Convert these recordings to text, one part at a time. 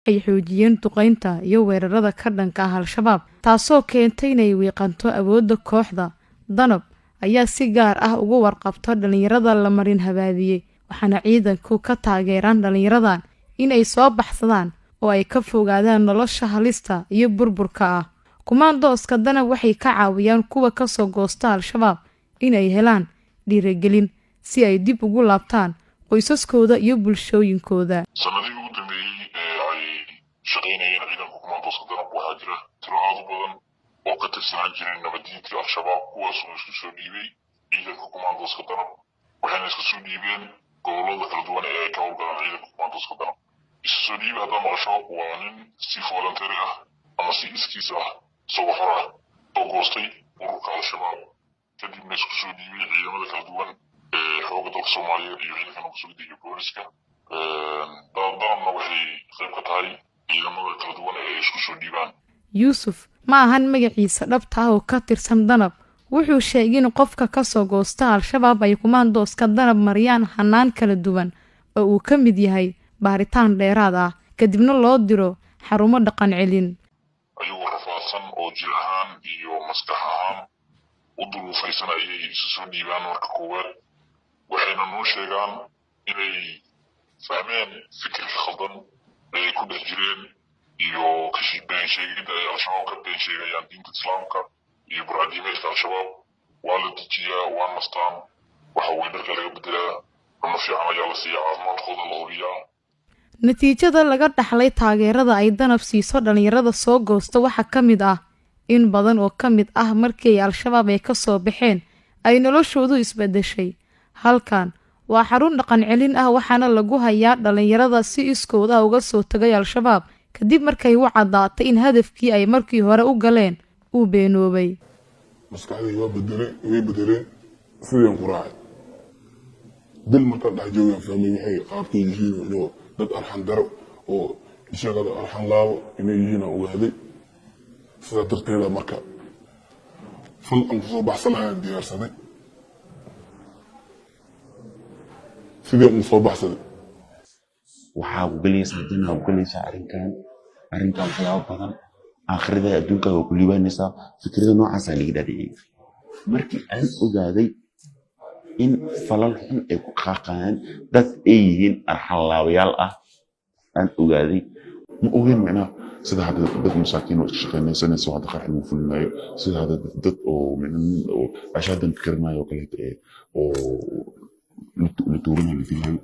ay xoojiyeen duqeynta iyo weerarada ka dhanka ah Al-Shabaab taasoo keentay inay wiiqanto awoodda kooxda. Danab ayaa si gaar ah uga warqabta dhalinyarada la marin habaabiyay waxaana ciidanku ka taageeraan dhalinyaradan in ay soo baxsadaan oo ay ka fogaadaan nolosha halista iyo burburka ah. Kumaandooska Danab waxay ka caawiyaan kuwa ka soo goosta Al-Shabaab in ay helaan dhiirigelin si ay dib ugu laabtaan qoysaskooda iyo bulshooyinkooda. sanadihii ugu dambeeyay ay shaqaynayeen ciidanka kumaandooska Danab waxaa jira tiro aad u badan oo ka tirsanaan jiray nabadiintii Al-Shabaab kuwaas oo isku soo dhiibay ciidanka kumaandooska Danab waxayna isku soo dhiibeen gobollada kala duwan ee ay ka howlgalaan ciidanka kumaandooska Danab. Isu soo dhiibay haddaa maqasho waa nin si voluntary ah ama si iskiis ah isagoo xor ah soo goostay ururka Al-Shabaab kadibna isku soo dhiibay ciidamada kala duwan ee xoogga dalka Soomaaliyeed iyo ciidanka nabadgelyada iyo booliska. Danabna waxay qayb ka tahay ciidamada kala duwan ee isku soo dhiibaan. Yuusuf ma ahan magaciisa dhabta ah oo ka tirsan Danab wuxuu sheegay in qofka ka soo goosta Al-Shabaab ay kumaandooska Danab mariyaan hanaan kala duwan oo uu ka mid yahay baaritaan dheeraad ah kadibna loo diro xarumo dhaqan celin. ayagoo rafaadsan oo jir ahaan iyo maskax ahaan u duruufaysan ayay isu soo dhiibaan marka koowaad waxayna noo sheegaan inay fahmeen fikirka khaldan ay ku dhex jireen iyo been sheegidda ay Al-Shabaab ka been sheegayaan diinta Islaamka iyo buraadiimeedka Al-Shabaab waa la dejiyaa waa nastaan waxa weyn dharka laga bedelaa cunno fiican ayaa la siiyaa caafimaadkooda la hubiyaa. Natiijada laga dhaxlay taageerada ay Danab siiso dhalinyarada soo goosta waxaa ka mid ah in badan oo ka mid ah markii Al-Shabaab ay ka soo baxeen ay noloshoodu isbedeshay. Halkan waa xarun dhaqan celin ah waxaana lagu hayaa dhalinyarada si iskood ah uga soo tagay Al-Shabaab kadib markay u cadaatay in hadafkii ay markii hore u galeen uu beenoobay. maskaxdayda way bedeleen sideen ku raacay dil markaan dhex joogaan fahmay waxay qaabkay yihiin iyo dad arxan daro oo ishaqada arxan laabo inay yihiin aan ogaaday sidaa darteeda marka fal aan kusoo baxsanayaan diyaarsaday sideen ugu soo baxsaday waxaa u galaysaa janna u galaysaa arrinkan waxyaabo badan aakhirada adduunka waa ku liibaanaysaa fikrada noocaas laga dhaadhiciyay markii aan ogaaday in falal xun ay ku qaaqaan dad ay yihiin arxalaawayaal ah aan ogaaday ma ogeyn macnaha sida hadda dad masaakiin oo shaqaynaysanaysa hadda qarxin uu fulinayo sida hadda dad oo ashaadan fikirnayo kale oo la tuurinayo filayo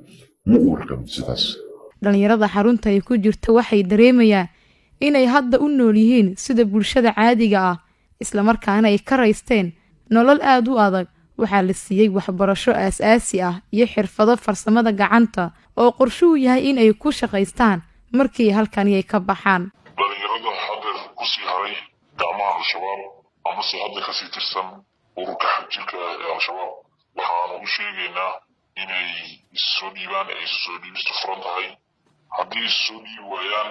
ma uu raqam sidaas. dhalinyarada xarunta ay ku jirto waxay dareemayaan inay hadda u nool yihiin sida bulshada caadiga ah isla markaana ay ka raysteen nolol aad u adag. waxaa la siiyay waxbarasho aasaasi ah iyo xirfado farsamada gacanta oo qorshuhu yahay in ay ku shaqaystaan markii halkani ay ka baxaan. dhalinyarada hadda ku sii haray gacmaha Al-Shabaab ama si hadda kasii tirsan ururka xagjirka ee Al-Shabaab waxaanu u sheegaynaa inay isu soo dhiibaan ay isu soo dhiibistu furan tahay. haddii isu soo dhiibi waayaan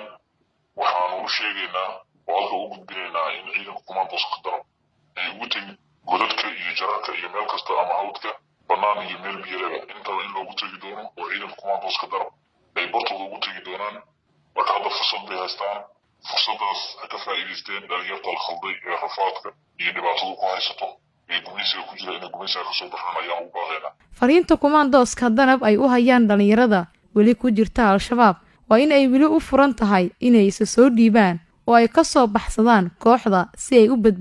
waxaanu u sheegaynaa oo halka u gudbinaynaa in ciidanka kumaandooska Danab ay ugu tegi godadka iyo jararka iyo meel kasta ama hawdka bannaan iyo meel biyaleba intaba in loogu tegi doono oo ciidanka kumaandooska Danab ay bartooda ugu tegi doonaan. marka hadda fursad bay haystaan fursadaas ha ka faa'iidaysteen dhalinyarta la khalday ee rafaadka iyo dhibaatadu ku haysato ee gumaysiga ku jira inay gumaysiga kasoo baxaan ayaan ugu baaqaynaa. fariinta kumaandooska Danab ay u hayaan dhalinyarada weli ku jirta Al-Shabaab waa in ay weli u furan tahay inay isa soo dhiibaan oo ay ka soo baxsadaan kooxda si ay u